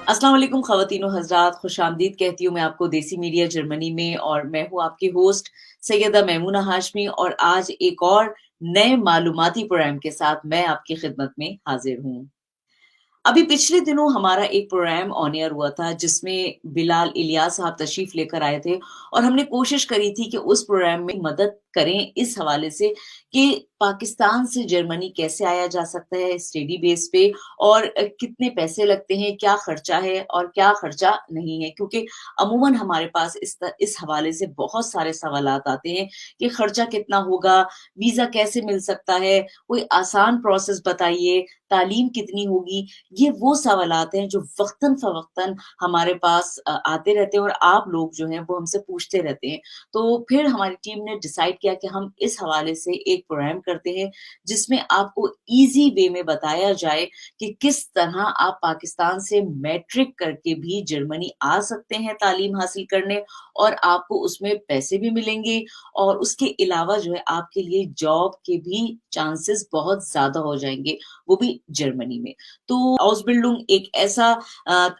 अस्सलाम वालेकुम ख़वातीनो हज़रात, खुशामदीद कहती हूँ मैं आपको देसी मीडिया जर्मनी में और मैं हूँ आपकी होस्ट सैयदा मैमूना हाशमी और आज एक और नए मालूमाती प्रोग्राम के साथ मैं आपकी खिदमत में हाज़िर हूँ। अभी पिछले दिनों हमारा एक प्रोग्राम ऑन एयर हुआ था जिसमें बिलाल इलियास साहब तशरीफ लेकर आए थे और हमने कोशिश करी थी कि उस प्रोग्राम में मदद करें इस हवाले से कि पाकिस्तान से जर्मनी कैसे आया जा सकता है स्टडी बेस पे और कितने पैसे लगते हैं, क्या खर्चा है और क्या खर्चा नहीं है। क्योंकि अमूमन हमारे पास इस हवाले से बहुत सारे सवालात आते हैं कि खर्चा कितना होगा, वीज़ा कैसे मिल सकता है, कोई आसान प्रोसेस बताइए, तालीम कितनी होगी। ये वो सवालात हैं जो वक़्तन-फ़वक़्तन हमारे पास आते रहते हैं और आप लोग जो हैं वो हमसे पूछते रहते हैं। तो फिर हमारी टीम ने डिसाइड किया कि हम इस हवाले से एक प्रोग्राम करते हैं जिसमें आपको ईज़ी वे में बताया जाए कि किस तरह आप पाकिस्तान से मैट्रिक करके भी जर्मनी आ सकते हैं तालीम हासिल करने और आपको उसमें पैसे भी मिलेंगे और उसके अलावा जो है आपके लिए जॉब के भी चांसेस बहुत ज़्यादा हो जाएँगे, वो भी जर्मनी में। तो आउसबिल्डिंग एक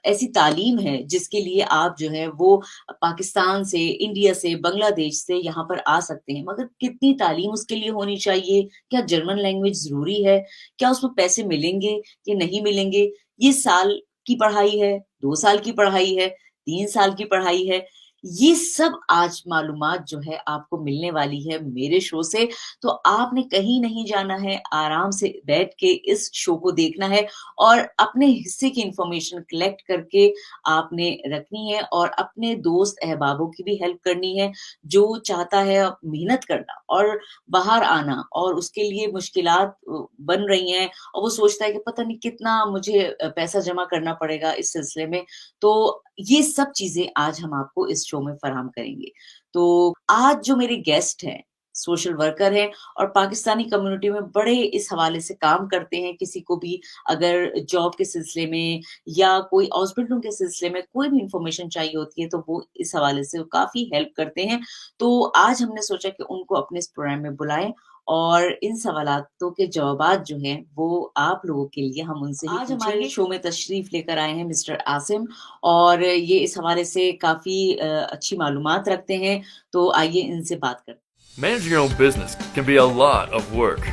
ऐसी तालीम है जिसके लिए आप जो है वो पाकिस्तान से, इंडिया से, बांग्लादेश से यहाँ पर आ सकते हैं। मगर कितनी तालीम उसके लिए होनी चाहिए? क्या जर्मन लैंग्वेज ज़रूरी है? क्या उसमें पैसे मिलेंगे कि नहीं मिलेंगे? ये साल की पढ़ाई है, 2 साल की पढ़ाई है, 3 साल की पढ़ाई है। ये सब आज मालूमात जो है आपको मिलने वाली है मेरे शो से, तो आपने कहीं नहीं जाना है, आराम से बैठ के इस शो को देखना है और अपने हिस्से की इन्फॉर्मेशन कलेक्ट करके आपने रखनी है और अपने दोस्त अहबाबों की भी हेल्प करनी है, जो चाहता है मेहनत करना और बाहर आना और उसके लिए मुश्किलात बन रही हैं और वो सोचता है कि पता नहीं कितना मुझे पैसा जमा करना पड़ेगा इस सिलसिले में। तो ये सब चीज़ें आज हम आपको इस शो में फ़राहम करेंगे। तो आज जो मेरे गेस्ट हैं, सोशल वर्कर हैं और पाकिस्तानी कम्युनिटी में बड़े इस हवाले से काम करते हैं, किसी को भी अगर जॉब के सिलसिले में या कोई हॉस्पिटलों के सिलसिले में कोई भी इन्फॉर्मेशन चाहिए होती है, तो वो इस हवाले से काफ़ी हेल्प करते हैं। तो आज हमने सोचा कि उनको अपने इस प्रोग्राम में बुलाएँ और इन सवालातों के जवाबात जो हैं, वो आप लोगों के लिए हम उनसे ही आज हमारे शो में तशरीफ़ लेकर आए हैं मिस्टर आसिम और ये इस हवाले से काफ़ी अच्छी मालूमात रखते हैं, तो आइए इनसे बात करते हैं। Managing your own business can be a lot of work.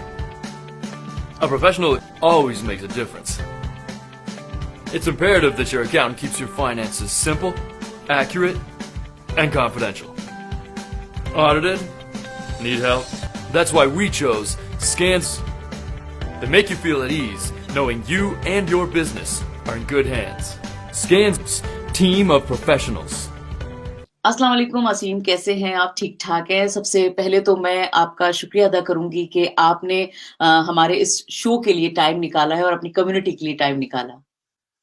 A professional always makes a difference. It's imperative that your accountant keeps your finances simple, accurate, and confidential. Audited? Need help? That's why we chose Scans. They make you feel at ease knowing you and your business are in good hands. Scans, team of professionals. अस्सलाम वालेकुम असीम, कैसे हैं आप? ठीक-ठाक हैं? सबसे पहले तो मैं आपका शुक्रिया अदा करूँगी कि आपने हमारे इस शो के लिए टाइम निकाला है और अपनी कम्युनिटी के लिए टाइम निकाला।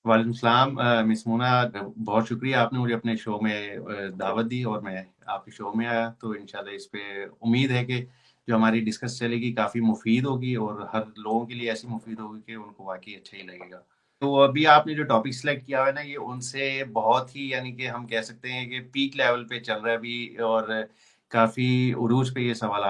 वालेकुम सलाम मिस मोना बहुत शुक्रिया आपने मुझे अपने शो में दावत दी और मैं आपके शो में आया तो इंशाल्लाह इस पे उम्मीद है कि जो हमारी डिस्कस चलेगी काफ़ी मुफीद होगी और हर लोगों के लिए ऐसी मुफीद होगी कि उनको वाकई अच्छा ही लगेगा। तो अभी आपने जो टॉपिक सेलेक्ट किया हुआ है ना ये उनसे बहुत ही यानी कि हम कह सकते हैं कि पीक लेवल पे चल रहा है अभी और काफ़ी उरूज पे ये सवाल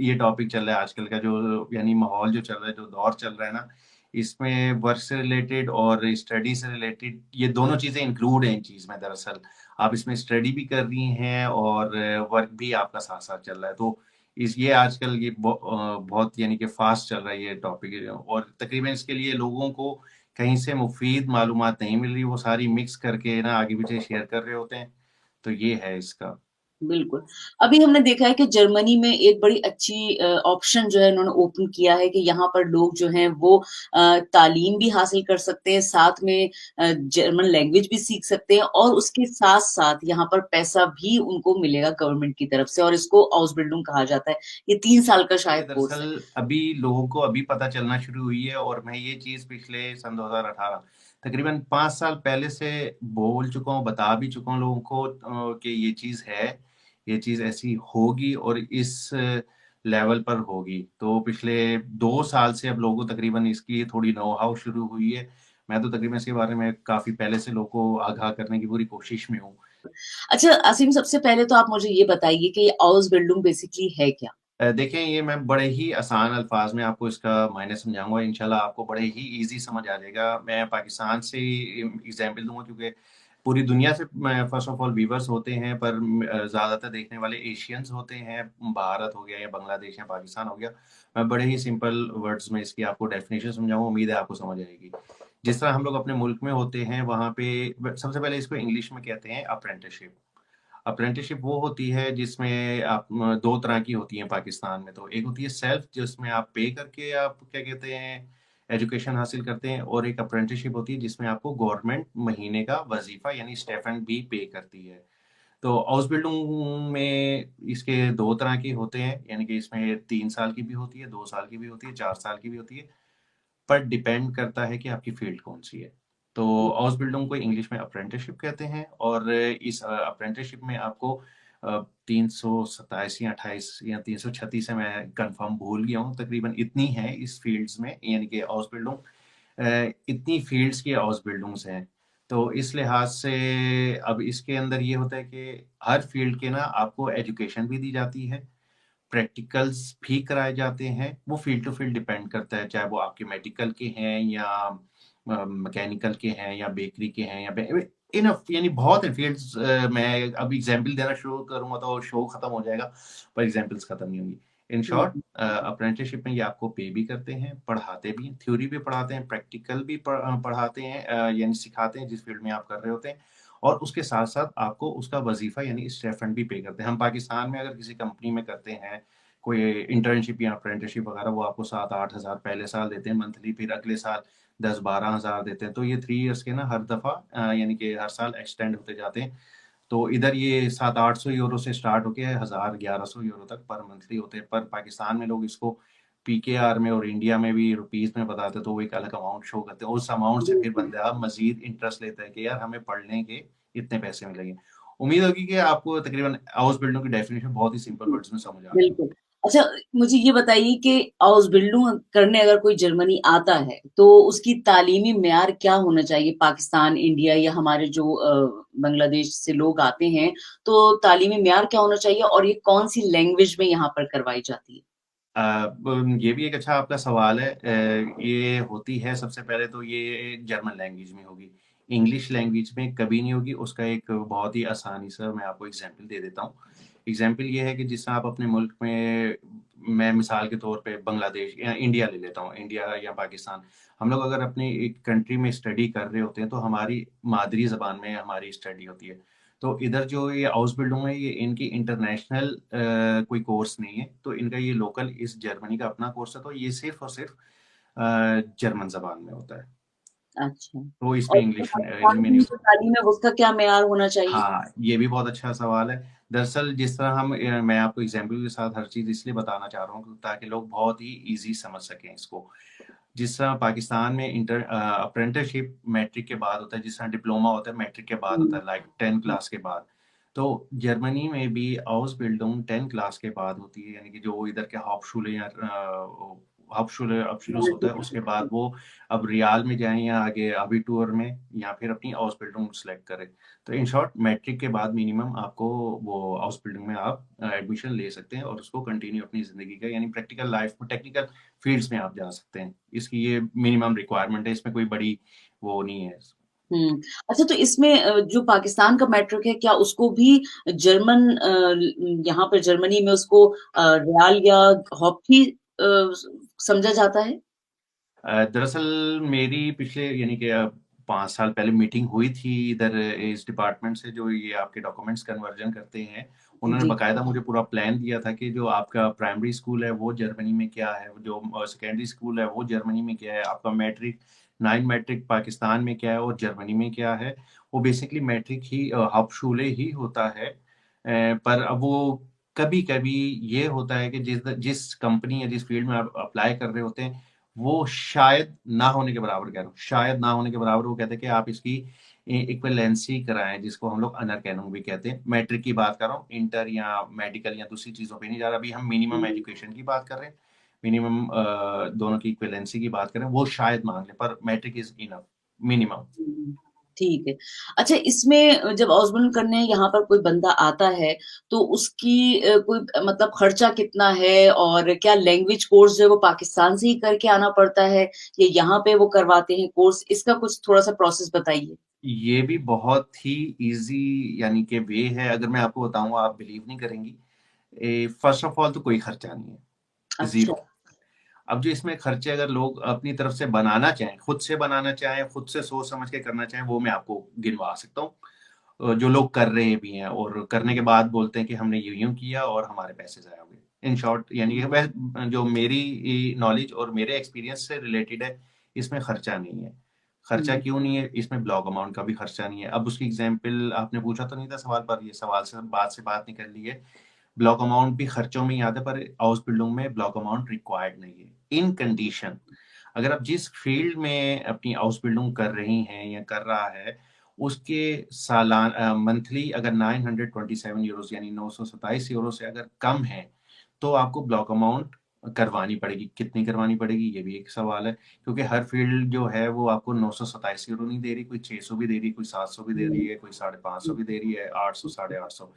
ये टॉपिक चल रहा है आजकल का जो यानी माहौल जो चल रहा है जो दौर चल रहा है ना इसमें वर्क से रिलेटेड और स्टडी से रिलेटेड ये दोनों चीज़ें इंक्लूड हैं इन चीज़ में दरअसल। आप इसमें स्टडी भी कर रही हैं और वर्क भी आपका साथ-साथ चल रहा है। तो ये आजकल बहुत यानी कि फ़ास्ट चल रहा है ये टॉपिक और तकरीबन इसके लिए लोगों को कहीं से मुफ़ीद मालूमात नहीं मिल रही, वो सारी मिक्स करके ना आगे-पीछे शेयर कर रहे होते हैं। तो ये है इसका। बिल्कुल। अभी हमने देखा है कि जर्मनी में एक बड़ी अच्छी ऑप्शन जो है इन्होंने ओपन किया है कि यहाँ पर लोग जो हैं वो तालीम भी हासिल कर सकते हैं, साथ में जर्मन लैंग्वेज भी सीख सकते हैं और उसके साथ-साथ यहाँ पर पैसा भी उनको मिलेगा गवर्नमेंट की तरफ से और इसको आउसबिल्डिंग कहा जाता है। ये 3 साल का ये शायद कोर्स है। दरअसल अभी लोगों को अभी पता चलना शुरू हुई है और मैं ये चीज़ पिछले सन 2018 तकरीबन 5 साल पहले से बोल चुका हूँ, बता भी चुका हूँ लोगों को कि ये चीज़ है, ये चीज़ ऐसी होगी और इस लेवल पर होगी। तो पिछले 2 साल से अब लोगों को तकरीबन इसकी थोड़ी नो हाउ शुरू हुई है। मैं तो तकरीबन इसके बारे में काफ़ी पहले से लोगों को आगाह करने की पूरी कोशिश में हूँ। अच्छा असीम सबसे पहले तो आप मुझे ये बताइए कि ये आउसबिल्डिंग बेसिकली है क्या? देखें, ये मैं बड़े ही आसान अल्फाज में आपको इसका मायने समझाऊंगा, इंशाल्लाह आपको बड़े ही इजी समझ आ जाएगा। मैं पाकिस्तान से एग्जांपल दूंगा, क्योंकि पूरी दुनिया से फर्स्ट ऑफ ऑल व्यूवर्स होते हैं, पर ज़्यादातर देखने वाले एशियंस होते हैं। भारत हो गया या बांग्लादेश या पाकिस्तान हो गया। मैं बड़े ही सिंपल वर्ड्स में इसकी आपको डेफिनेशन समझाऊंगा, उम्मीद है आपको समझ आएगी। जिस तरह हम लोग अपने मुल्क में होते हैं, वहाँ पे सबसे पहले इसको इंग्लिश में कहते हैं अप्रेंटिसशिप। अप्रेंटिसशिप वो होती है जिसमें आप दो तरह की होती है पाकिस्तान में। तो एक होती है सेल्फ, जिसमें आप पे करके आप क्या कहते हैं एजुकेशन हासिल करते हैं, और एक अप्रेंटिसशिप होती है जिसमें आपको गवर्नमेंट महीने का वजीफा यानी स्टेफन भी पे करती है। तो हाउस बिल्डिंग में इसके दो तरह के होते हैं, यानी कि इसमें 3 साल की भी होती है, 2 साल की भी होती है, 4 साल की भी होती है, पर डिपेंड करता है कि आपकी फील्ड कौन सी है। तो हाउस बिल्डिंग को इंग्लिश में अप्रेंटिसशिप कहते हैं, और इस अप्रेंटिसशिप में आपको 327 या 28 या 336 है, मैं कंफर्म भूल गया हूँ, तकरीबन इतनी है इस फील्ड्स में, यानी कि हाउस बिल्डिंग इतनी फील्ड्स की हाउस बिल्डिंग्स हैं। तो इस लिहाज से अब इसके अंदर ये होता है कि हर फील्ड के ना आपको एजुकेशन भी दी जाती है, प्रैक्टिकल्स भी कराए जाते हैं। वो फील्ड टू फील्ड डिपेंड करता है, चाहे वो आपके मेडिकल के हैं या मैकेनिकल के हैं या बेकरी के हैं या इनफ, यानी बहुत है फील्ड्स। मैं अब एग्जांपल देना शुरू करूंगा तो शो खत्म हो जाएगा, पर एग्जांपल्स खत्म नहीं होंगी। इन शॉर्ट, हम्म, अप्रेंटिसशिप में ये आपको पे भी करते हैं, पढ़ाते भी हैं, थ्योरी भी पढ़ाते हैं, प्रैक्टिकल भी पढ़ाते हैं, यानी सिखाते हैं जिस फील्ड में आप कर रहे होते हैं, और उसके साथ साथ आपको उसका वजीफा यानी स्टेफन भी पे करते हैं। हम पाकिस्तान में अगर किसी कंपनी में करते हैं कोई इंटर्नशिप या अप्रेंटिसशिप वगैरह, वो आपको 7-8 हज़ार पहले साल देते हैं मंथली, फिर अगले साल 10-12 हज़ार देते हैं। तो ये 3 ईयर्स के ना हर दफ़ा यानी कि हर साल एक्सटेंड होते जाते हैं। तो इधर ये 700-800 यूरो से स्टार्ट होके 1000-1100 यूरो तक पर मंथली होते हैं। पर पाकिस्तान में लोग इसको पीकेआर में और इंडिया में भी रुपीस में बताते हैं, तो वो एक अलग अमाउंट शो करते हैं। उस अमाउंट से फिर बिल्कुल बंदा मजीद इंटरेस्ट लेता है कि यार हमें पढ़ने के इतने पैसे मिलेंगे। उम्मीद होगी कि आपको तकरीबन हाउस बिल्डिंग की डेफिनेशन बहुत ही सिंपल वर्ड्स में समझ आ गई बिल्कुल। अच्छा, मुझे ये बताइए कि हाउस बिल्डिंग करने अगर कोई जर्मनी आता है, तो उसकी तालीमी मेयार क्या होना चाहिए? पाकिस्तान, इंडिया या हमारे जो बांग्लादेश से लोग आते हैं, तो तालीमी मेयार क्या होना चाहिए और ये कौन-सी लैंग्वेज में यहाँ पर करवाई जाती है? ये भी एक अच्छा आपका सवाल है। ये होती है, सबसे पहले तो ये जर्मन लैंग्वेज में होगी, इंग्लिश लैंग्वेज में कभी नहीं होगी। उसका एक बहुत ही आसानी से मैं आपको एग्जांपल दे देता हूँ। एग्जांपल ये है कि जिस तरह आप अपने मुल्क में, मैं मिसाल के तौर पे बांग्लादेश या इंडिया ले लेता हूँ, इंडिया या पाकिस्तान, हम लोग अगर अपनी एक कंट्री में स्टडी कर रहे होते हैं तो हमारी मादरी ज़बान में हमारी स्टडी होती है। तो इधर जो ये हाउस बिल्डिंग है, ये इनकी इंटरनेशनल कोई कोर्स नहीं है, तो इनका ये लोकल इस जर्मनी का अपना कोर्स है, तो ये सिर्फ और सिर्फ जर्मन जबान में होता है। अच्छा। तो और इसमें जो इंग्लिश पाकिस्तान में की नहीं जो होता। तालीम है, उसका क्या मेयार होना चाहिए? हाँ, ये भी बहुत अच्छा सवाल है। दरअसल जिस तरह मैं आपको एग्जाम्पल के साथ हर चीज़ इसलिए बताना चाह रहा हूँ ताकि लोग बहुत ही ईजी समझ सकें इसको। जिस तरह पाकिस्तान में अप्रेंटिसशिप मैट्रिक के बाद होता है, जिस तरह डिप्लोमा होता है मैट्रिक के बाद होता हुँ, है, लाइक 10 हुँ, क्लास के बाद। तो जर्मनी में भी हाउस बिल्डिंग 10 क्लास के बाद होती है, यानी कि जो इधर के हाउपशुले या हाउपशुले अब्शुलुस होता है, उसके बाद वो अब रियाल में जाएं या आगे अबिटूर में, या फिर अपनी हाउस बिल्डिंग सेलेक्ट करें। तो इन शॉर्ट, मैट्रिक के बाद मिनिमम आपको वो हाउस बिल्डिंग में आप एडमिशन ले सकते हैं और उसको कंटिन्यू अपनी ज़िंदगी का यानी प्रैक्टिकल लाइफ में टेक्निकल फील्ड्स में आप जा सकते हैं। इसकी ये मिनिमम रिक्वायरमेंट है, इसमें कोई बड़ी वो नहीं है। हुँ। अच्छा, तो इसमें जो पाकिस्तान का मैट्रिक है, क्या उसको भी जर्मन यहाँ पर जर्मनी में उसको रियाल या हॉप ही समझा जाता है? दरअसल मेरी पिछले यानी कि 5 साल पहले मीटिंग हुई थी इधर इस डिपार्टमेंट से, जो ये आपके डॉक्यूमेंट्स कन्वर्जन करते हैं। उन्होंने जी। बकायदा मुझे पूरा प्लान दिया था कि जो आपका प्राइमरी स्कूल है वो जर्मनी में क्या है, जो सेकेंडरी स्कूल है वो जर्मनी में क्या है, आपका मैट्रिक 9 मैट्रिक पाकिस्तान में क्या है और जर्मनी में क्या है। वो बेसिकली मैट्रिक ही हाउपशुले ही होता है। पर अब वो कभी कभी ये होता है कि जिस जिस कंपनी या जिस फील्ड में आप अप्लाई कर रहे होते हैं, वो शायद ना होने के बराबर, कह रहा हूँ शायद ना होने के बराबर, वो कहते हैं कि आप इसकी इक्विवेलेंसी कराएं, जिसको हम लोग अनरकैनन भी कहते हैं। मैट्रिक की बात कर रहा हूँ, इंटर या मेडिकल या दूसरी चीज़ों पे नहीं जा रहा, अभी हम मिनिमम हुँ, एजुकेशन की बात कर रहे हैं। मिनिमम दोनों की इक्विवेलेंसी की बात करें, वो शायद मांग ले, पर मैट्रिक इज इनफ, मिनिमम। हुँ। ठीक है। अच्छा, इसमें जब ऑज़मूलन करने यहाँ पर कोई बंदा आता है, तो उसकी कोई मतलब खर्चा कितना है और क्या लैंग्वेज कोर्स जो है वो पाकिस्तान से ही करके आना पड़ता है या यहाँ पे वो करवाते हैं कोर्स? इसका कुछ थोड़ा-सा प्रोसेस बताइए। ये भी बहुत ही ईज़ी यानी कि वे है, अगर मैं आपको बताऊँ आप बिलीव नहीं करेंगी। फर्स्ट ऑफ ऑल तो कोई खर्चा नहीं है, अच्छा। ज़ीरो। अब जो इसमें खर्चे अगर लोग अपनी तरफ से बनाना चाहें, खुद से बनाना चाहें, खुद से सोच समझ के करना चाहें, वो मैं आपको गिनवा सकता हूँ। जो लोग कर रहे भी हैं और करने के बाद बोलते हैं कि हमने यूँ-यूँ किया और हमारे पैसे ज़ाया हो गए। इन शॉर्ट यानी कि वह जो मेरी नॉलेज और मेरे एक्सपीरियंस से रिलेटेड है, इसमें खर्चा नहीं है। खर्चा हुँ, क्यों नहीं है? इसमें ब्लॉक अमाउंट का भी खर्चा नहीं है। अब उसकी एग्ज़ाम्पल आपने पूछा तो नहीं था सवाल, पर ये सवाल से बात निकल ली है। ब्लॉक अमाउंट भी खर्चों में ही आता है, पर हाउस-बिल्डिंग में ब्लॉक अमाउंट रिक्वायर्ड नहीं है। इन कंडीशन अगर आप जिस फील्ड में अपनी हाउस बिल्डिंग कर रही हैं या कर रहा है, उसके मंथली अगर 927 यूरोज़ यानी 927 यूरो से अगर कम है, तो आपको ब्लॉक अमाउंट करवानी पड़ेगी। कितनी करवानी पड़ेगी, ये भी एक सवाल है, क्योंकि हर फील्ड जो है वो आपको 927 यूरो नहीं दे रही, कोई 600 भी दे रही है, कोई 700 भी दे रही हुँ, है, कोई 550 हुँ, भी दे रही है, 800, साढ़े 800।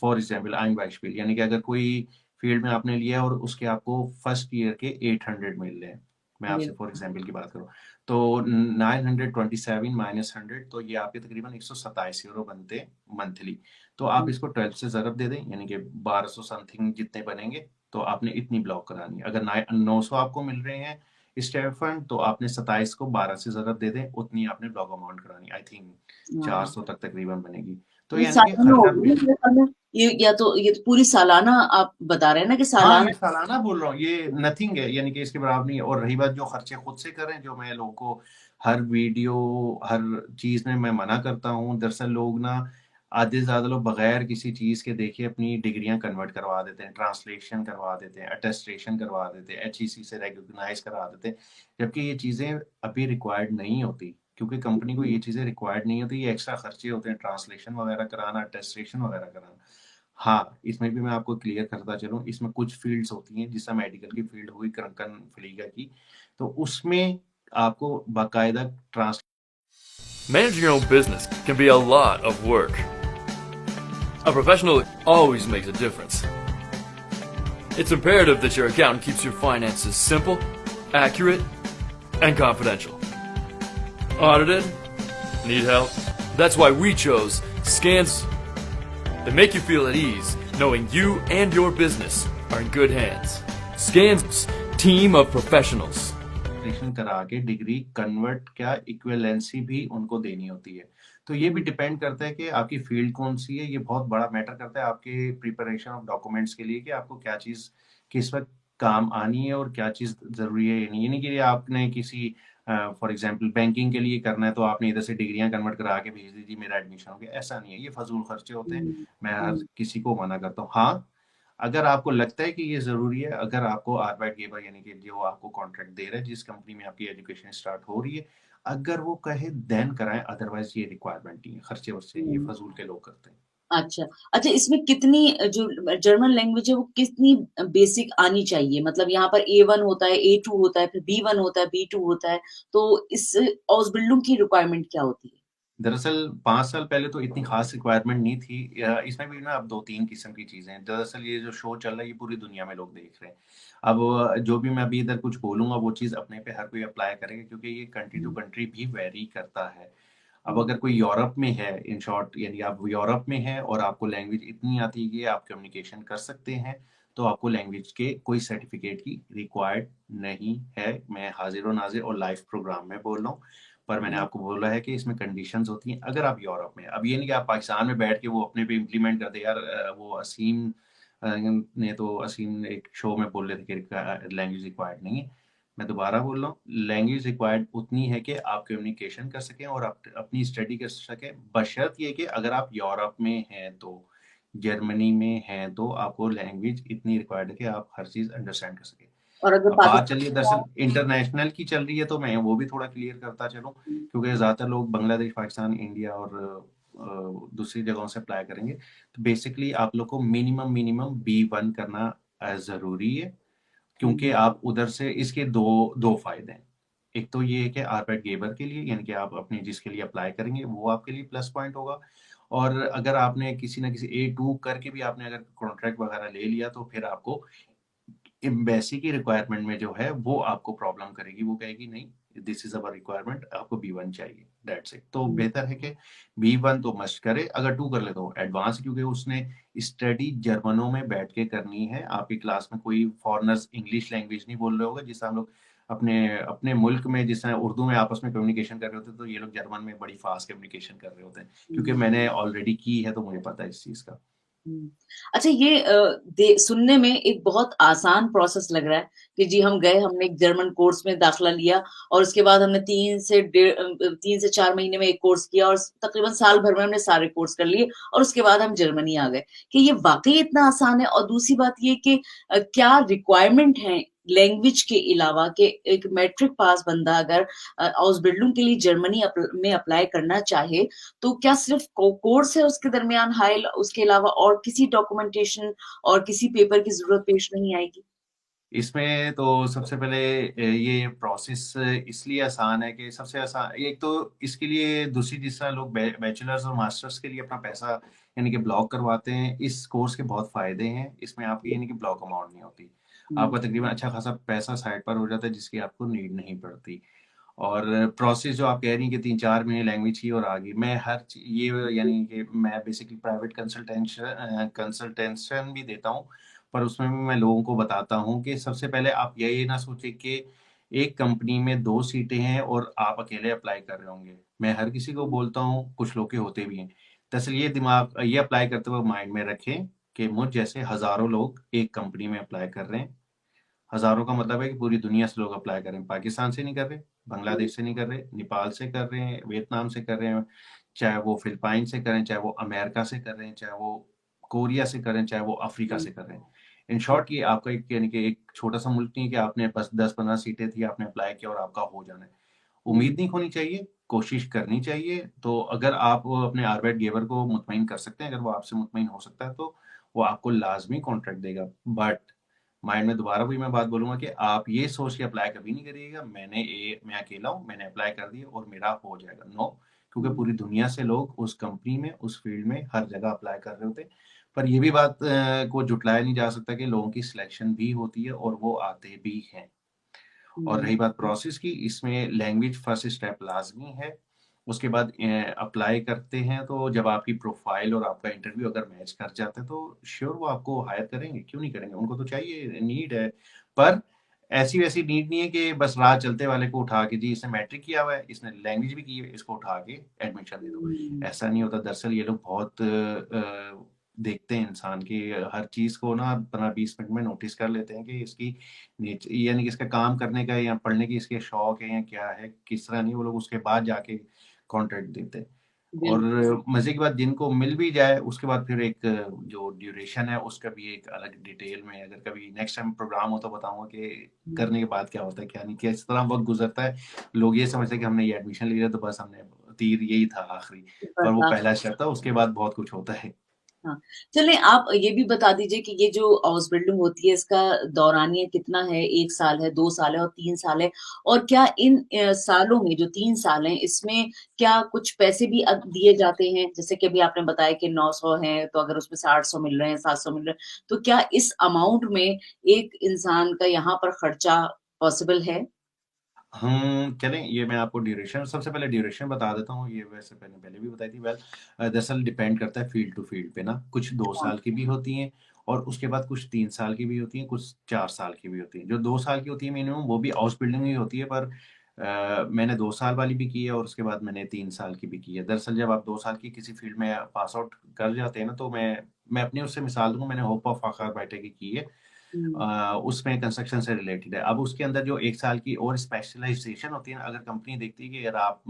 फॉर एग्जाम्पल आइंबाइशपिल यानी कि अगर कोई फील्ड में आपने लिया और उसके आपको फर्स्ट ईयर के 800 मिल रहे हैं, मैं आपसे बिल्कुल। फॉर एग्जाम्पल की बात करूँ, तो 927 माइनस 100 तो ये आपके तकरीबन 127 यूरो बनते हैं मंथली। तो आप हुँ, इसको 12 से ज़रब दे दें यानी कि 1200 समथिंग जितने बनेंगे, तो आपने इतनी ब्लॉक करानी है। अगर 900 आपको मिल रहे हैं स्टेफन, तो आपने 27 को 12 से ज़रब दे दें, उतनी आपने ब्लॉक अमाउंट करानी, आई थिंक हाँ। 400 तक तकरीबन बनेगी। तो ये यानी कि सालाना खर्चा होगी ना मेरे ख्याल में? ये तो पूरी सालाना आप बता रहे हैं ना कि हाँ, मैं सालाना। सालाना बोल रहा हूँ, ये नथिंग है, यानी कि इसके बराबर नहीं है। और रही बात जो खर्चे खुद से करें, जो मैं लोगों को हर वीडियो, हर चीज़ में मैं मना करता हूँ। दरअसल लोग ना आधे से ज़्यादा लोग बगैर किसी चीज़ के देखिए अपनी डिग्रियाँ कन्वर्ट करवा देते हैं, ट्रांसलेशन करवा देते हैं, अटेस्टेशन करवा देते हैं, एचईसी से रिकॉग्नाइज़ करवा देते हैं। जबकि ये चीज़ें अभी रिक्वायर्ड नहीं होती, क्योंकि कंपनी को ये चीज़ें रिक्वायर्ड नहीं होती, ये एक्स्ट्रा खर्चे होते हैं, ट्रांसलेशन वगैरह कराना, अटेस्टेशन वगैरह कराना। हाँ, इसमें भी मैं आपको क्लियर करता चलूँ, इसमें कुछ फ़ील्ड्स होती हैं, जैसा मेडिकल की फ़ील्ड हुई क्रंकन फ्लीगा की, तो उसमें आपको बाकायदा trans Managing your own business can be a lot of work. A professional always makes a difference. It's imperative that your accountant keeps your finances simple, accurate, and confidential. Audited? Need help? That's why we chose Scans. They make you feel at ease knowing you and your business are in good hands. Scans, team of professionals. Translation करा के degree convert क्या equivalency भी उनको देनी होती है। तो ये भी हुँ, डिपेंड करता है कि आपकी फ़ील्ड कौन-सी है, ये बहुत बड़ा मैटर करता है आपके प्रिपरेशन ऑफ डॉक्यूमेंट्स के लिए कि आपको क्या चीज़ किस वक़्त काम आनी है और क्या चीज़ ज़रूरी है या नहीं। ये नहीं कि आपने किसी फॉर एग्ज़ाम्पल बैंकिंग के लिए करना है, तो आपने इधर से डिग्रियाँ कन्वर्ट करा के भेज दी, जी मेरा एडमिशन हो गया, ऐसा नहीं है, ये फ़ज़ूल खर्चे होते हैं। हुँ, मैं हर हुँ, किसी को मना करता हूँ। हाँ, अगर आपको लगता है कि ये ज़रूरी है, अगर आपको आर्बाइटगेबर यानी कि जो आपको कॉन्ट्रैक्ट दे रहा है, जिस कंपनी में आपकी एजुकेशन स्टार्ट हो रही है, अगर वो कहे देन कराएँ, अदरवाइज़ ये रिक्वायरमेंट नहीं है, खर्चे-वर्चे ये हुँ। फ़ज़ूल के लोग करते हैं। अच्छा। अच्छा, इसमें कितनी जो जर्मन लैंग्वेज है वो कितनी बेसिक आनी चाहिए? मतलब यहाँ पर A1 होता है, A2 होता है, फिर B1 होता है, B2 होता है, तो इस औसबिल्डिंग की रिक्वायरमेंट क्या होती है? दरअसल 5 साल पहले तो इतनी ख़ास रिक्वायरमेंट नहीं थी। इसमें भी ना अब 2-3 किस्म की चीज़ें हैं। दरअसल ये जो शो चल रहा है, ये पूरी दुनिया में लोग देख रहे हैं। अब जो भी मैं अभी इधर कुछ बोलूँगा, वो चीज़ अपने पे हर कोई अप्लाई करेगा, क्योंकि ये कंट्री टू हुँ, कंट्री भी वैरी करता है। अब हुँ, अगर कोई यूरोप में है, इन शॉर्ट यानी आप यूरोप में हैं और आपको लैंग्वेज इतनी आती है कि आप कम्युनिकेशन कर सकते हैं, तो आपको लैंग्वेज के कोई सर्टिफ़िकेट की रिक्वायर्ड नहीं है। मैं हाज़िर-ओ-नाज़िर और लाइव प्रोग्राम में बोल रहा हूँ। पर मैंने हुँ, आपको बोला है कि इसमें कंडीशंस होती हैं, अगर आप यूरोप में हैं। अब ये नहीं कि आप पाकिस्तान में बैठ के वो अपने पे इम्प्लीमेंट कर दें। यार वो ने तो असीम ने एक शो में बोल रहे थे कि लैंग्वेज रिक्वायर्ड नहीं है। मैं दोबारा बोल रहा हूँ, लैंग्वेज रिक्वायर्ड उतनी है कि आप कम्युनिकेशन कर सकें और आप अपनी स्टडी कर सकें, बशर्त ये कि अगर आप यूरोप में हैं तो, जर्मनी में हैं तो आपको लैंग्वेज इतनी रिक्वायर्ड है कि आप हर चीज़ अंडरस्टैंड कर सकें। और अगर अब बात चलिए पाकिस्तान दरअसल इंटरनेशनल की चल रही है, तो मैं वो भी थोड़ा क्लियर करता चलूँ, में क्योंकि ज़्यादातर लोग बांग्लादेश, पाकिस्तान, इंडिया और दूसरी जगहों से अप्लाई करेंगे। तो बेसिकली आप लोग को मिनिमम B1 करना ज़रूरी है, क्योंकि हुँ, आप उधर से इसके 2 फ़ायदे हैं। एक तो ये है कि आरपेट गेबर के लिए, यानी कि आप अपने जिसके लिए अप्लाई करेंगे वो आपके लिए प्लस पॉइंट होगा। और अगर आपने किसी ना किसी A2 करके भी आपने अगर कॉन्ट्रैक्ट वगैरह ले लिया तो फिर आपको एम्बेसी की रिक्वायरमेंट में जो है वो आपको प्रॉब्लम करेगी, वो कहेगी नहीं दिस इज अवर रिक्वायरमेंट, आपको B1 चाहिए, दैट्स इट। तो हम्म, बेहतर है कि B1 तो मस्ट करे, अगर 2 कर ले तो एडवांस, क्योंकि उसने स्टडी जर्मनों में बैठ के करनी है। आपकी क्लास में कोई फॉरेनर्स इंग्लिश लैंग्वेज नहीं बोल रहे होगा, जिससे हम लोग अपने अपने मुल्क में जिस तरह उर्दू में आपस में कम्युनिकेशन कर रहे होते हैं, तो ये लोग जर्मन में बड़ी फास्ट कम्युनिकेशन कर रहे होते हैं, क्योंकि हम्म, मैंने ऑलरेडी की है तो मुझे पता है इस चीज का। हम्म। अच्छा, ये सुनने में एक बहुत आसान प्रोसेस लग रहा है कि जी हम गए, हमने एक जर्मन कोर्स में दाखिला लिया और उसके बाद हमने 3 से 4 महीने में एक कोर्स किया और तकरीबन साल भर में हमने सारे कोर्स कर लिए और उसके बाद हम जर्मनी आ गए। कि ये वाकई इतना आसान है? और दूसरी बात ये कि क्या रिक्वायरमेंट है लैंग्वेज के अलावा, कि एक मैट्रिक पास बंदा अगर आउसबिल्डिंग के लिए जर्मनी में अप्लाई करना चाहे तो क्या सिर्फ कोर्स है उसके दरमियान हायल, उसके अलावा और किसी डॉक्यूमेंटेशन और किसी पेपर की जरूरत पेश नहीं आएगी? इसमें तो सबसे पहले ये प्रोसेस इसलिए आसान है कि सबसे आसान एक तो इसके लिए दूसरी, जिस तरह लोग बैचलर्स और मास्टर्स के लिए अपना पैसा यानी कि ब्लॉक करवाते हैं, इस कोर्स के बहुत फायदे हैं। इसमें आपकी यानी कि ब्लॉक अमाउंट नहीं होती, हम्म, आपका तकरीबन अच्छा खासा पैसा साइड पर हो जाता है, जिसकी आपको नीड नहीं पड़ती। और प्रोसेस जो आप कह रही हैं कि 3-4 महीने लैंग्वेज ही और आ गई, मैं ये यानी कि मैं बेसिकली प्राइवेट कंसल्टेंशन भी देता हूँ, पर उसमें भी मैं लोगों को बताता हूँ कि सबसे पहले आप ये ना सोचें कि एक कंपनी में 2 सीटें हैं और आप अकेले अप्लाई कर रहे होंगे। मैं हर किसी को बोलता हूँ, कुछ लोग के होते भी हैं, दरअसल ये अप्लाई करते हुए माइंड में रखें कि मुझ जैसे हजारों लोग एक कंपनी में अप्लाई कर रहे हैं। हजारों का मतलब है कि पूरी दुनिया से लोग अप्लाई कर रहे हैं, पाकिस्तान से नहीं कर रहे, हम्म, बांग्लादेश से नहीं कर रहे, नेपाल से कर रहे हैं, वियतनाम से कर रहे हैं, चाहे वो फिलिपाइन से करें, चाहे वो अमेरिका से कर रहे हैं, चाहे वो कोरिया से कर रहे हैं, चाहे वो अफ्रीका हम्म, से कर रहे हैं। इन शॉर्ट ये आपका एक यानी कि एक छोटा सा मुल्क नहीं है कि आपने बस 10-15 सीटें थी, आपने अप्लाई किया और आपका हो जाना है। हम्म, उम्मीद नहीं खोनी चाहिए, कोशिश करनी चाहिए। तो अगर आप अपने आरबैट गेवर को मुतमईन कर सकते हैं, अगर वो आपसे मुतमईन हो सकता है, तो वो आपको लाजमी कॉन्ट्रैक्ट देगा। बट माइंड में दोबारा वही मैं बात बोलूंगा कि आप ये सोच के अप्लाई कभी नहीं करिएगा मैं अकेला हूँ, मैंने अप्लाई कर दिया और मेरा हो जाएगा। नो, क्योंकि हम्म, पूरी दुनिया से लोग उस कंपनी में उस फील्ड में हर जगह अप्लाई कर रहे होते हैं। पर ये भी बात को जुटलाया नहीं जा सकता कि लोगों की सिलेक्शन भी होती है और वो आते भी हैं। और हम्म, रही बात प्रोसेस की, इसमें लैंग्वेज फर्स्ट स्टेप लाजमी है। उसके बाद अप्लाई करते हैं, तो जब आपकी प्रोफाइल और आपका इंटरव्यू अगर मैच कर जाता है तो श्योर वो आपको हायर करेंगे, क्यों नहीं करेंगे, उनको तो चाहिए, नीड है। पर ऐसी वैसी नीड नहीं है कि बस राह चलते वाले को उठा के जी इसने मैट्रिक किया हुआ है, इसने लैंग्वेज भी की है, इसको उठा के एडमिशन दे दो। हम्म, ऐसा नहीं होता। दरअसल ये लोग बहुत देखते हैं इंसान की हर चीज को ना 15-20 मिनट में नोटिस कर लेते हैं कि इसकी नेचर यानी कि इसका काम करने का या पढ़ने की इसके शौक है या क्या है, किस तरह नहीं, वो लोग उसके बाद जाके कॉन्ट्रैक्ट देते हैं। और बिल्कुल। मजे की बात, जिनको मिल भी जाए उसके बाद फिर एक जो ड्यूरेशन है उसका भी एक अलग डिटेल में, अगर कभी नेक्स्ट टाइम प्रोग्राम हो तो बताऊंगा कि हम्म, करने के बाद क्या होता है क्या नहीं, किस तरह वक्त गुजरता है। लोग ये समझते हैं कि हमने ये एडमिशन लिया तो बस हमने तीर यही था आखिरी, पर वो बर्दाश्त। पहला स्टेप था, उसके बाद बहुत कुछ होता है। हाँ, चलें आप ये भी बता दीजिए कि ये जो हाउस बिल्डिंग होती है इसका दौरानिया कितना है? 1 साल है, 2 साल है और 3 साल है? और क्या इन सालों में, जो 3 साल हैं, इसमें क्या कुछ पैसे भी दिए जाते हैं? जैसे कि अभी आपने बताया कि 900 है, तो अगर उसमें से 800 मिल रहे हैं, 700 मिल रहे हैं, तो क्या इस अमाउंट में एक इंसान का यहाँ पर खर्चा पॉसिबल है? हम चलें, ये मैं आपको ड्यूरेशन सबसे पहले ड्यूरेशन बता देता हूँ, ये वैसे मैंने पहले भी बताई थी। वेल दरअसल डिपेंड करता है फील्ड टू फील्ड पे ना, कुछ दो हाँ, साल की भी होती हैं और उसके बाद कुछ 3 साल की भी होती हैं, कुछ 4 साल की भी होती हैं। जो 2 साल की होती है मिनिमम, वो भी हाउस बिल्डिंग ही होती है, पर मैंने 2 साल वाली भी की है और उसके बाद मैंने 3 साल की भी की है। दरअसल जब आप 2 साल की किसी फील्ड में पास आउट कर जाते हैं ना, तो मैं अपनी उससे मिसाल दूंगा, मैंने होप ऑफ आकर बैठे की है। हुँ, उसमें कंस्ट्रक्शन से रिलेटेड है। अब उसके अंदर जो 1 साल की और स्पेशलाइजेशन होती है ना, अगर कंपनी देखती है कि अगर आप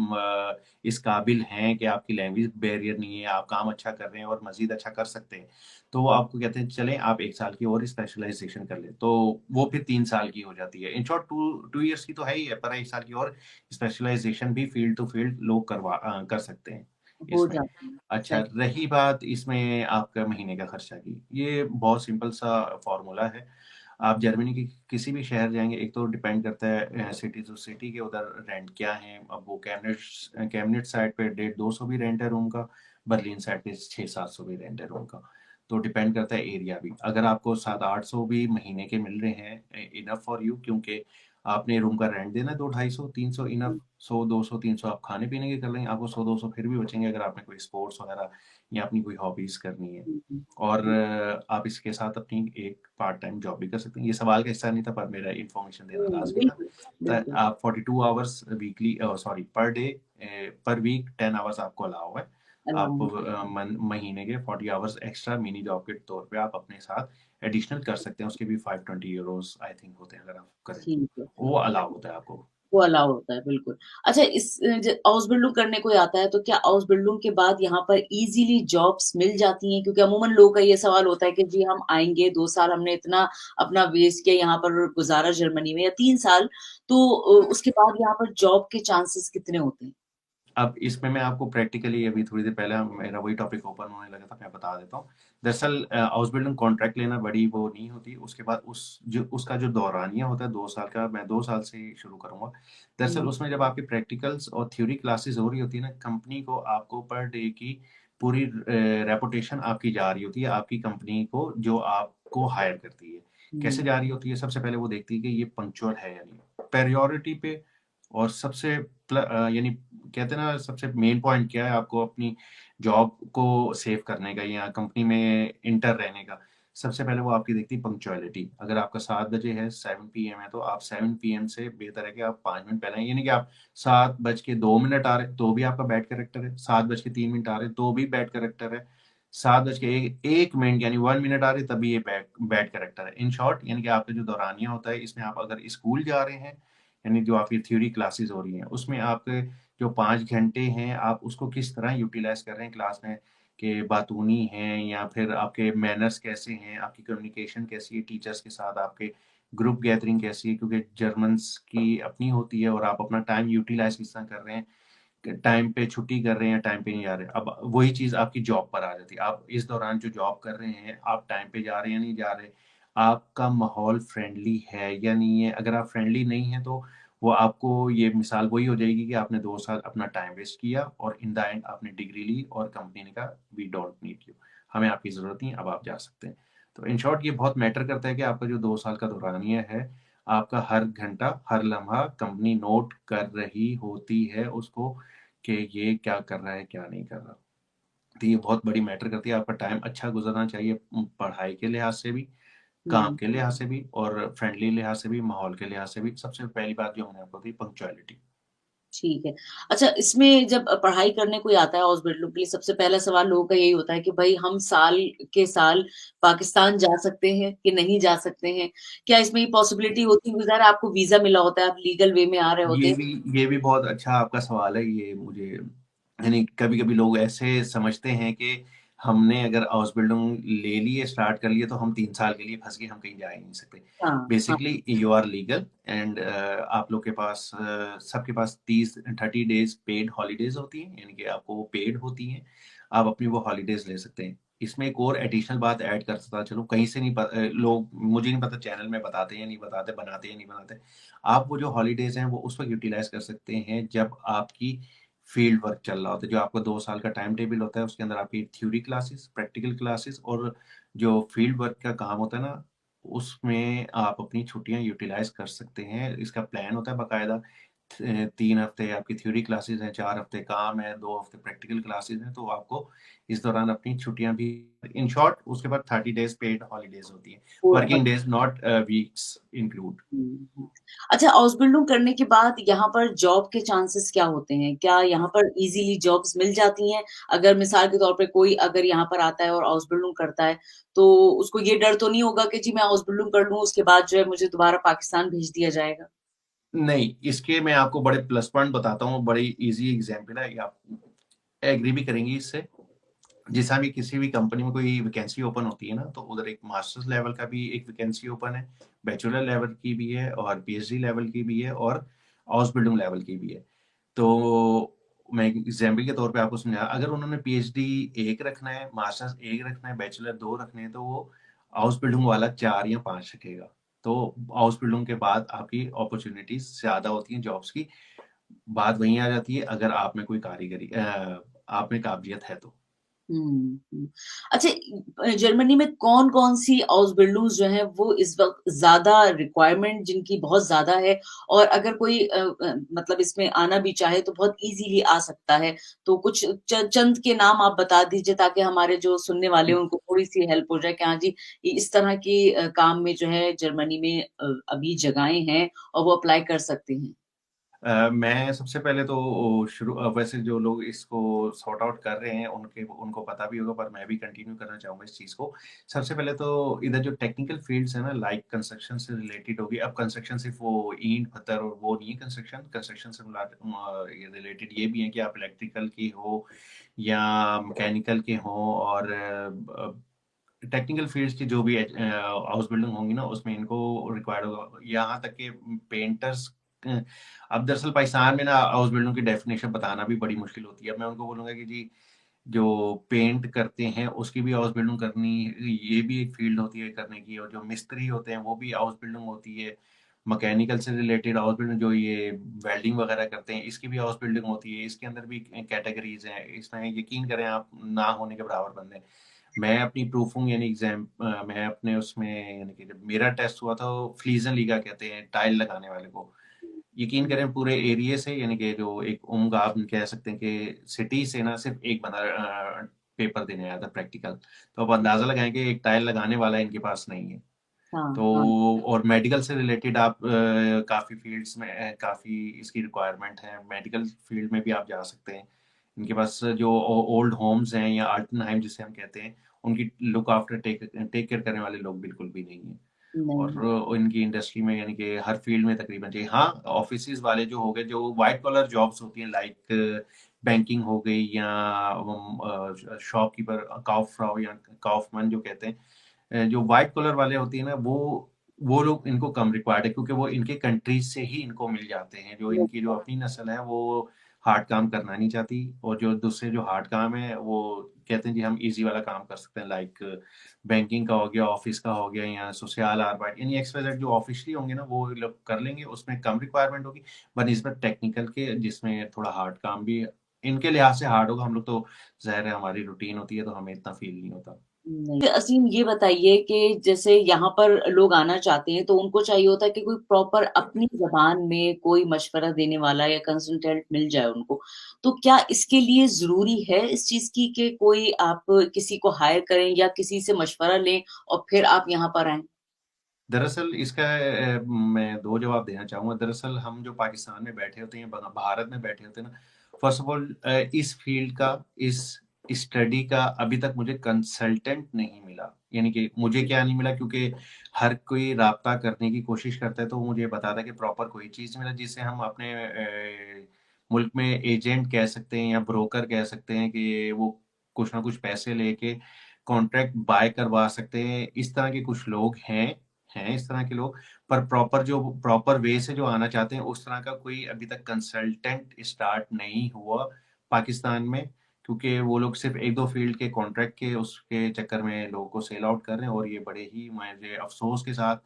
इस काबिल हैं कि आपकी लैंग्वेज बैरियर नहीं है, आप काम अच्छा कर रहे हैं और मजीद अच्छा कर सकते हैं, तो वो आपको कहते हैं चलें आप 1 साल की और स्पेशलाइजेशन कर लें, तो वो फिर 3 साल की हो जाती है। इन शॉर्ट 2 2 ईयर्स की तो है ही है, पर 1 साल की और स्पेशलाइजेशन भी फील्ड टू फील्ड लोग कर सकते हैं हो इसमें। जाती है। अच्छा, सही। रही बात इसमें आपका महीने का खर्चा की, ये बहुत सिंपल सा फॉर्मूला है। आप जर्मनी की किसी भी शहर जाएंगे, एक तो डिपेंड करता है सिटी टू सिटी के उधर रेंट क्या है। अब वो कैमनेट साइड पे 150-200 भी रेंट है रूम का, बर्लिन साइड पे 600-700 भी रेंट है रूम का। तो डिपेंड करता है एरिया भी। अगर आपको 700-800 भी महीने के मिल रहे हैं, इनफ फॉर यू, क्योंकि आपने रूम का रेंट देना है 200-250-300 इनफ। 100-200-300 आप खाने पीने के कर लेंगे, आपको 100-200 फिर भी बचेंगे अगर आपने कोई स्पोर्ट्स वगैरह या अपनी कोई हॉबीज करनी है। और आप इसके साथ अपनी एक पार्ट टाइम जॉब भी कर सकते हैं। ये सवाल का हिस्सा नहीं था पर मेरा इन्फॉर्मेशन देना लाजमी था। बिल्कुल तो बिल्कुल। आप 42 hours weekly, sorry per day, per week 10 hours आपको अलाउ है। आप अलाउंस। महीने के 40 आवर्स एक्स्ट्रा मिनी जॉब के तौर पे आप अपने साथ एडिशनल कर सकते हैं। उसके भी 520 यूरोस आई थिंक होते हैं अगर आप करें तो। ठीक है। वो अलाउ होता है आपको। वो अलाउ होता है, बिल्कुल। अच्छा, इस आउसबिल्डिंग करने कोई आता है तो क्या आउसबिल्डिंग के बाद यहाँ पर इजीली जॉब्स मिल जाती हैं? क्योंकि अमूमन लोगों का ये सवाल होता है कि जी हम आएंगे, 2 साल हमने इतना अपना वेस्ट किया यहाँ पर गुजारा जर्मनी में, या 3 साल, तो उसके बाद यहाँ पर जॉब के चांसेस कितने होते हैं? अब इसमें मैं आपको प्रैक्टिकली, अभी थोड़ी देर पहले मेरा वही टॉपिक ओपन होने लगा था, मैं बता देता हूँ। दरअसल हाउस बिल्डिंग कॉन्ट्रैक्ट लेना बड़ी वो नहीं होती। उसके बाद उसका जो दौरानिया होता है 2 साल का, मैं 2 साल से ही शुरू करूंगा। दरअसल हुँ, उसमें जब आपकी प्रैक्टिकल्स और थ्योरी क्लासेस हो रही होती है ना, कंपनी को आपको पर डे की पूरी रेपुटेशन आपकी जा रही होती है, आपकी कंपनी को जो आपको हायर करती है कैसे हुँ, जा रही होती है। सबसे पहले वो देखती है कि ये पंक्चुअल है या नहीं, प्रायोरिटी पे। और सबसे यानी कहते हैं ना, सबसे मेन पॉइंट क्या है आपको अपनी जॉब को सेव करने का या कंपनी में इंटर रहने का। सबसे पहले वो आपकी देखती है पंक्चुअलिटी। अगर आपका 7 बजे है, 7 PM है, तो आप 7 PM से बेहतर है कि आप 5 मिनट पहले आए। यानी कि आप 7:02 आ रहे तो भी आपका बैड कैरेक्टर है, 7:03 आ रहे तो भी बैड कैरेक्टर है, 7:01 यानी 1 मिनट आ रहे तभी ये बैड बैड कैरेक्टर है। इन शॉर्ट, यानी कि आपका जो दौरानिया होता है, इसमें आप अगर स्कूल जा रहे हैं, यानी जो आपकी थ्योरी क्लासेस हो रही हैं, उसमें आपके जो 5 घंटे हैं आप उसको किस तरह यूटिलाइज कर रहे हैं क्लास में, कि बातूनी हैं या फिर आपके मैनर्स कैसे हैं, आपकी कम्युनिकेशन कैसी है टीचर्स के साथ, आपके ग्रुप गैदरिंग कैसी है, क्योंकि जर्मन्स की अपनी होती है। और आप अपना टाइम यूटिलाइज किस तरह कर रहे हैं, टाइम पे छुट्टी कर रहे हैं, टाइम पे नहीं आ रहे। अब वही चीज आपकी जॉब पर आ जाती है। आप इस दौरान जो जॉब कर रहे हैं, आप टाइम पे जा रहे हैं या नहीं जा रहे, आपका माहौल फ्रेंडली है या नहीं है। अगर आप फ्रेंडली नहीं है तो वो आपको ये मिसाल वही हो जाएगी कि आपने 2 साल अपना टाइम वेस्ट किया और इन द एंड आपने डिग्री ली और कंपनी ने कहा वी डोंट नीड यू, हमें आपकी जरूरत नहीं, अब आप जा सकते हैं। तो इन शॉर्ट ये बहुत मैटर करता है कि आपका जो 2 साल का दौरानिया है, आपका हर घंटा हर लम्हा कंपनी नोट कर रही होती है उसको, कि ये क्या कर रहा है क्या नहीं कर रहा। तो ये बहुत बड़ी मैटर करती है। आपका टाइम अच्छा गुजरना चाहिए, पढ़ाई के लिहाज से भी, काम हुँ। के लिहाज से भी, और फ्रेंडली लिहाज से भी, माहौल के लिहाज से भी। सबसे पहली बात जो हमने आपको दी, पंक्चुअलिटी। ठीक है। अच्छा, इसमें जब पढ़ाई करने कोई आता है हॉस्पिटलों के लिए, सबसे पहला सवाल लोगों का यही होता है कि भई हम साल के साल पाकिस्तान जा सकते हैं कि नहीं जा सकते हैं? क्या इसमें ये पॉसिबिलिटी होती है? ज़ाहिर है आपको वीज़ा मिला होता है, आप लीगल वे में आ रहे होते ये हैं। भी ये भी बहुत अच्छा आपका सवाल है। ये मुझे, यानी कभी कभी लोग ऐसे समझते हैं कि हमने अगर हाउस बिल्डिंग ले लिए, स्टार्ट कर लिए, तो हम 3 साल के लिए फंस गए, हम कहीं जा ही नहीं सकते। हाँ, हाँ। Basically you are legal and आप लोग के पास सबके पास 30 डेज पेड हॉलीडेज होती हैं, यानी कि आपको वो पेड होती हैं। आप अपनी वो हॉलीडेज ले सकते हैं। इसमें एक और एडिशनल बात ऐड कर सकता, चलो कहीं से नहीं लोग, मुझे नहीं पता चैनल में बताते हैं या नहीं बताते, बनाते या नहीं बनाते। आप वो जो हॉलीडेज हैं वो उस वक्त यूटिलाइज कर सकते हैं जब आपकी फील्ड वर्क चल रहा होता है। जो आपका 2 साल का टाइम टेबल होता है, उसके अंदर आपकी थ्योरी क्लासेस, प्रैक्टिकल क्लासेस और जो फील्ड वर्क का काम होता है ना, उसमें आप अपनी छुट्टियां यूटिलाइज कर सकते हैं। इसका प्लान होता है बाकायदा। 3 हफ्ते आपकी थ्योरी क्लासेस हैं, 4 हफ्ते काम है, 2 हफ्ते प्रैक्टिकल क्लासेस हैं। तो आपको इस दौरान अपनी छुट्टियां भी, इन शॉर्ट उसके बाद 30 डेज पेड हॉलीडेज होती हैं। वो working days not weeks include. हुँ, हुँ। अच्छा, हाउस-बिल्डिंग करने के बाद यहाँ पर जॉब के चांसेस क्या होते हैं? क्या यहाँ पर ईज़िली जॉब्स मिल जाती हैं? अगर मिसाल के तौर पे कोई अगर यहाँ पर आता है और हाउस-बिल्डिंग करता है, तो उसको ये डर तो नहीं होगा कि जी मैं हाउस-बिल्डिंग कर लूँ, उसके बाद जो है मुझे दोबारा पाकिस्तान भेज दिया जाएगा? नहीं, इसके मैं आपको बड़े प्लस पॉइंट बताता हूँ, बड़ी इजी एग्जांपल है, ये आप एग्री भी करेंगी इससे। जैसा भी किसी भी कंपनी में कोई वैकेंसी ओपन होती है ना, तो उधर एक मास्टर्स लेवल का भी एक वैकेंसी ओपन है, बैचलर लेवल की भी है और पीएचडी लेवल की भी है और हाउस बिल्डिंग लेवल की भी है। तो मैं एग्जाम्पल के तौर पे आपको समझा, अगर उन्होंने पीएचडी 1 रखना है, मास्टर्स 1 रखना है, बैचलर 2 रखने हैं, तो वो हाउस बिल्डिंग वाला 4 या 5 रखेगा। तो हाउस बिल्डिंग के बाद आपकी अपॉर्चुनिटीज ज्यादा होती हैं जॉब्स की। बात वहीं आ जाती है अगर आप में कोई कारीगरी आप में काबिलियत है तो। हुँ। अच्छा, जर्मनी में कौन-कौन सी आउसबिल्डुंग्स जो हैं वो इस वक़्त ज़्यादा रिक्वायरमेंट जिनकी बहुत ज़्यादा है, और अगर कोई मतलब इसमें आना भी चाहे तो बहुत ईज़िली आ सकता है। तो कुछ चंद के नाम आप बता दीजिए ताकि हमारे जो सुनने वाले हैं उनको थोड़ी-सी हेल्प हो जाए कि हाँ जी, इस तरह की काम में जो है जर्मनी में अभी जगहें हैं और वो अप्लाई कर सकते हैं। मैं सबसे पहले तो शुरू वैसे जो लोग इसको सॉर्ट आउट कर रहे हैं उनके उनको पता भी होगा, पर मैं भी कंटिन्यू करना चाहूँगा इस चीज़ को। सबसे पहले तो इधर जो टेक्निकल फील्ड्स है ना, लाइक कंस्ट्रक्शन से रिलेटेड होगी। अब कंस्ट्रक्शन सिर्फ वो ईंट पत्थर और वो नहीं है। कंस्ट्रक्शन कंस्ट्रक्शन से ये रिलेटेड ये भी है कि आप इलेक्ट्रिकल की हो या मैकेनिकल के हो, और टेक्निकल फील्ड्स की जो भी हाउस बिल्डिंग होंगी ना उसमें इनको रिक्वायर्ड होगा। यहाँ तक कि पेंटर्स। अब दरअसल पाकिस्तान में ना हाउस बिल्डिंग की डेफिनेशन बताना भी बड़ी मुश्किल होती है। अब मैं उनको बोलूंगा कि जी जो पेंट करते हैं उसकी भी हाउस बिल्डिंग करनी, ये भी एक फील्ड होती है करने की। और जो मिस्त्री होते हैं वो भी हाउस बिल्डिंग होती है। मैकेनिकल से रिलेटेड हाउस बिल्डिंग, जो ये वेल्डिंग वगैरह करते हैं, इसकी भी हाउस बिल्डिंग होती है। इसके अंदर भी कैटेगरीज हैं। इसमें यकीन करें आप ना होने के बराबर बंदे हैं। मैं अपनी प्रूफ हूँ, यानी मैं अपने उसमें, यानी कि जब मेरा टेस्ट हुआ था, वो फ्लीजन लीगा कहते हैं टाइल लगाने वाले को। यकीन करें पूरे एरिया से, यानी कि जो एक उम्र आप कह सकते हैं कि सिटी से ना सिर्फ एक बंदा पेपर देने आया था प्रैक्टिकल। तो आप अंदाजा लगाएं कि एक टाइल लगाने वाला इनके पास नहीं है। हाँ, तो हाँ। और मेडिकल से रिलेटेड आप काफ़ी फील्ड्स में काफ़ी इसकी रिक्वायरमेंट है। मेडिकल फील्ड में भी आप जा सकते हैं। इनके पास जो ओल्ड होम्स हैं या अल्टनहाइम जिसे हम कहते हैं, उनकी look after take take care करने वाले लोग बिल्कुल भी नहीं है। नहीं। और इनकी इंडस्ट्री में, यानी कि हर फील्ड में तकरीबन चाहिए। हाँ, ऑफिसेज वाले जो हो गए, जो वाइट कॉलर जॉब्स होती हैं, लाइक बैंकिंग हो गई या शॉपकीपर, काउफ्राउ या काउफमैन जो कहते हैं, जो व्हाइट कॉलर वाले होती है ना, वो लोग इनको कम रिक्वायर्ड है, क्योंकि वो इनके कंट्रीज से ही इनको मिल जाते हैं। जो इनकी जो अपनी नस्ल है वो हार्ड काम करना नहीं चाहती, और जो दूसरे जो हार्ड काम है वो कहते हैं जी हम इजी वाला काम कर सकते हैं, लाइक बैंकिंग का हो गया, ऑफिस का हो गया, या सोशल आर्बाइट, यानी एक्सवाइजेड जो ऑफिशियली होंगे ना वो लोग कर लेंगे, उसमें कम रिक्वायरमेंट होगी। बनिस्बत टेक्निकल के जिसमें थोड़ा हार्ड काम भी इनके लिहाज से हार्ड होगा। हम लोग तो ज़ाहिर है हमारी रूटीन होती है तो हमें इतना फील नहीं होता। नहीं। असीम, ये बताइए कि जैसे यहाँ पर लोग आना चाहते हैं तो उनको चाहिए होता है कि कोई प्रॉपर अपनी ज़बान में कोई मशवरा देने वाला या कंसल्टेंट मिल जाए उनको। तो क्या इसके लिए ज़रूरी है इस चीज़ की कि कोई आप किसी को हायर करें या किसी से मशवरा लें और फिर आप यहाँ पर आएँ? दरअसल इसका मैं 2 जवाब देना चाहूँगा। दरअसल हम जो पाकिस्तान में बैठे होते हैं, भारत में बैठे होते हैं ना, फर्स्ट ऑफ ऑल इस फील्ड का, इस स्टडी का अभी तक मुझे कंसल्टेंट नहीं मिला। यानी कि मुझे क्या नहीं मिला, क्योंकि हर कोई राब्ता करने की कोशिश करता है तो वो मुझे बताता है कि प्रॉपर कोई चीज़ मिला जिसे हम अपने मुल्क में एजेंट कह सकते हैं या ब्रोकर कह सकते हैं, कि वो कुछ ना कुछ पैसे लेके कॉन्ट्रैक्ट बाय करवा सकते हैं। इस तरह के कुछ लोग हैं इस तरह के लोग। पर प्रॉपर वे से जो आना चाहते हैं, उस तरह का कोई अभी तक कंसल्टेंट स्टार्ट नहीं हुआ पाकिस्तान में, क्योंकि वो लोग सिर्फ एक दो फील्ड के कॉन्ट्रैक्ट के उसके चक्कर में लोगों को सेल आउट कर रहे हैं। और ये बड़े ही मुझे अफसोस के साथ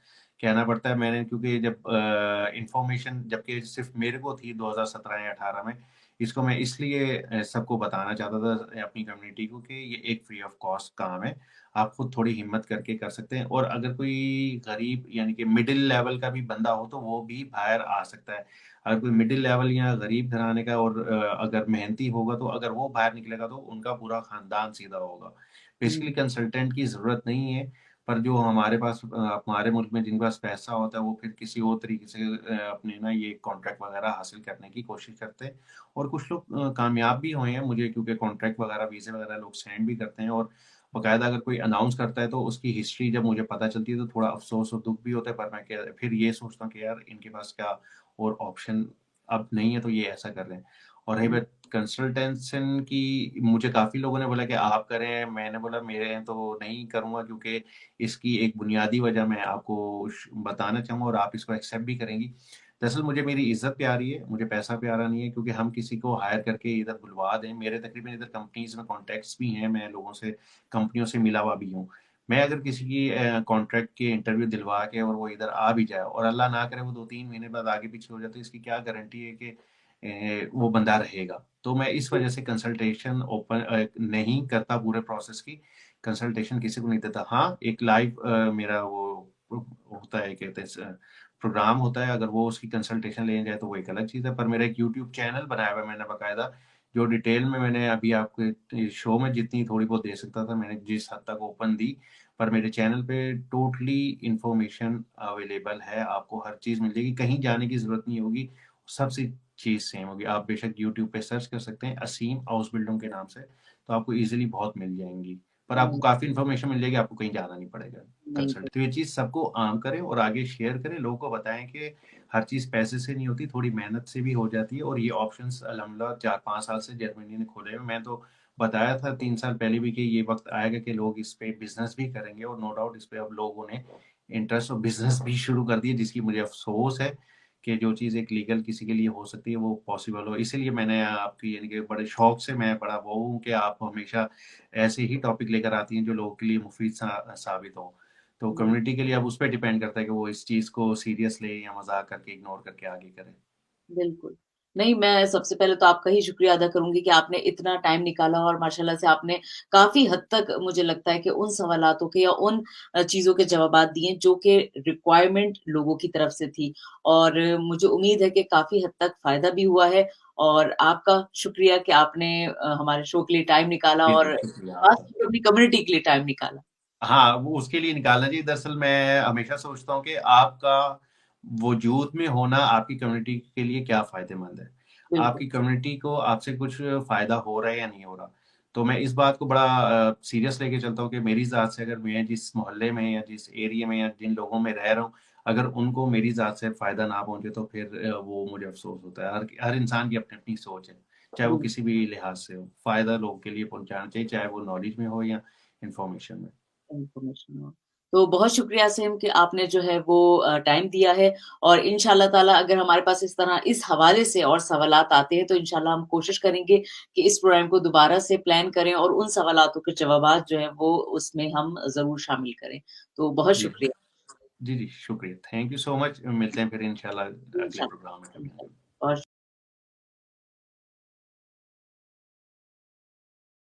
कहना पड़ता है, मैंने क्योंकि जब इंफॉर्मेशन जबकि सिर्फ मेरे को थी 2017 या 18 में, इसको मैं इसलिए सबको बताना चाहता था अपनी कम्युनिटी को, कि ये एक फ्री ऑफ कॉस्ट काम है। आप खुद थोड़ी हिम्मत करके कर सकते हैं, और अगर कोई गरीब यानी कि मिडिल लेवल का भी बंदा हो तो वो भी बाहर आ सकता है। अगर कोई मिडिल लेवल या गरीब घराने का और अगर मेहनती होगा तो अगर वो बाहर निकलेगा तो उनका पूरा खानदान सीधा होगा। बेसिकली हुँ। कंसल्टेंट की ज़रूरत नहीं है। पर जो हमारे पास हमारे मुल्क में जिनके पास पैसा होता है वो फिर किसी और तरीके से अपने ना ये कॉन्ट्रैक्ट वगैरह हासिल करने की कोशिश करते हैं। और कुछ लोग कामयाब भी हुए हैं मुझे, क्योंकि कॉन्ट्रैक्ट वगैरह वीज़े वगैरह लोग सेंड भी करते हैं। और बाकायदा अगर कोई अनाउंस करता है तो उसकी हिस्ट्री जब मुझे पता चलती है तो थोड़ा अफ़सोस और दुःख भी होता है। पर मैं क्या फिर ये सोचता हूँ कि यार इनके पास क्या और ऑप्शन अब नहीं है, तो ये ऐसा कर रहे हैं। और रही बात कंसल्टेशन की, मुझे काफ़ी लोगों ने बोला कि आप करें, मैंने बोला मेरे तो नहीं करूँगा, क्योंकि इसकी एक बुनियादी वजह मैं आपको बताना चाहूँगा और आप इसको एक्सेप्ट भी करेंगी। दरअसल मुझे मेरी इज्जत प्यारी है, मुझे पैसा प्यारा नहीं है, क्योंकि हम किसी को हायर करके इधर बुलवा दें। मेरे तकरीबन इधर कंपनीज में कॉन्टैक्ट्स भी हैं, मैं लोगों से कंपनियों से मिला हुआ भी हूँ। मैं अगर किसी की कॉन्ट्रैक्ट के इंटरव्यू दिलवा के और वो इधर आ भी जाए और अल्लाह ना करे वो 2-3 महीने बाद आगे पीछे हो जाए, तो इसकी क्या गारंटी है कि वो बंदा रहेगा। तो मैं इस वजह से कंसल्टेशन ओपन नहीं करता, पूरे प्रोसेस की कंसल्टेशन किसी को नहीं देता। हाँ, एक लाइव मेरा वो होता है, कहते हैं प्रोग्राम होता है, अगर वो उसकी कंसल्टेशन लेने जाए तो वो एक अलग चीज़ है। पर मेरा एक यूट्यूब चैनल बनाया हुआ है मैंने बाकायदा, जो डिटेल में मैंने अभी आपके शो में जितनी थोड़ी बहुत दे सकता था मैंने जिस हद तक ओपन दी, पर मेरे चैनल पे टोटली इंफॉर्मेशन अवेलेबल है, आपको हर चीज़ मिल जाएगी, कहीं जाने की ज़रूरत नहीं होगी, सबसे चीज़ सेम होगी। आप बेशक यूट्यूब पे सर्च कर सकते हैं असीम हाउस बिल्डिंग के नाम से, तो आपको ईज़िली बहुत मिल जाएँगी। पर आपको नहीं, काफ़ी इन्फॉर्मेशन मिल जाएगी, आपको कहीं जाना नहीं पड़ेगा नहीं, कंसल्ट। तो ये चीज़ सबको आम करें और आगे शेयर करें, लोगों को बताएँ कि हर चीज़ पैसे से नहीं होती, थोड़ी मेहनत से भी हो जाती है। और ये ऑप्शंस अल्हम्दुलिल्लाह 4-5 साल से जर्मनी ने खोले हैं। मैं तो बताया था 3 साल पहले भी कि ये वक़्त आएगा कि लोग इस पे बिज़नेस भी करेंगे, और नो डाउट इस पे अब लोगों ने इंटरेस्ट और बिज़नेस भी शुरू कर दिए, जिसकी मुझे अफ़सोस है कि जो चीज़ एक लीगल किसी के लिए हो सकती है वो पॉसिबल हो। इसीलिए मैंने आपकी यानी कि बड़े शौक से मैं बड़ा वो हूँ कि आप हमेशा ऐसे ही टॉपिक लेकर आती हैं जो लोगों के लिए मुफ़ीद साबित हों। तो नहीं, कम्युनिटी के लिए अब उस पे डिपेंड करता है कि वो इस चीज़ को सीरियस लें या मज़ाक करके इग्नोर करके आगे करें। बिल्कुल। नहीं, मैं सबसे पहले तो आपका ही शुक्रिया अदा करूँगी कि आपने इतना टाइम निकाला और माशाल्लाह से आपने काफ़ी हद तक मुझे लगता है कि उन सवालातों के या उन चीज़ों के जवाबात दिए जो कि रिक्वायरमेंट लोगों की तरफ से थी। और मुझे उम्मीद है कि काफ़ी हद तक फ़ायदा भी हुआ है और आपका शुक्रिया कि आपने हमारे शो के लिए टाइम निकाला जी, जी, और शुक्रिया ख़ास आपका। तौर पे अपनी कम्युनिटी के लिए टाइम निकाला। हाँ, वो उसके लिए निकालना चाहिए। दरअसल मैं हमेशा सोचता हूँ कि आपका वजूद में होना आपकी कम्युनिटी के लिए क्या फ़ायदेमंद है। बिल्कुल। आपकी कम्युनिटी को आपसे कुछ फ़ायदा हो रहा है या नहीं हो रहा। तो मैं इस बात को बड़ा सीरियस लेके चलता हूँ कि मेरी ज़ात से अगर मैं जिस मोहल्ले में या जिस एरिया में या जिन लोगों में रह रहा हूँ, अगर उनको मेरी ज़ात से फ़ायदा ना पहुँचे तो फिर वो मुझे अफ़सोस होता है। हर हर इंसान की अपनी-अपनी सोच है, चाहे वो बिल्कुल। किसी भी लिहाज़ से हो। फ़ायदा लोगों के लिए पहुँचाना चाहिए, चाहे वो नॉलेज में हो या इन्फॉर्मेशन में। इन्फॉर्मेशन हो। तो बहुत शुक्रिया सेम कि आपने जो है वो टाइम दिया है और इंशाअल्लाह ताला अगर हमारे पास इस तरह इस हवाले से और सवालात आते हैं तो इंशाअल्लाह हम कोशिश करेंगे कि इस प्रोग्राम को दोबारा से प्लान करें और उन सवालातों के जवाबात जो हैं वो उसमें हम ज़रूर शामिल करें। तो बहुत जी। शुक्रिया। जी, जी, शुक्रिया। Thank you so much. मिलते हैं फिर इंशाल्लाह अगले इंशाअल्लाह, प्रोग्राम में कभी हम इंशाअल्लाह। लोग। बहुत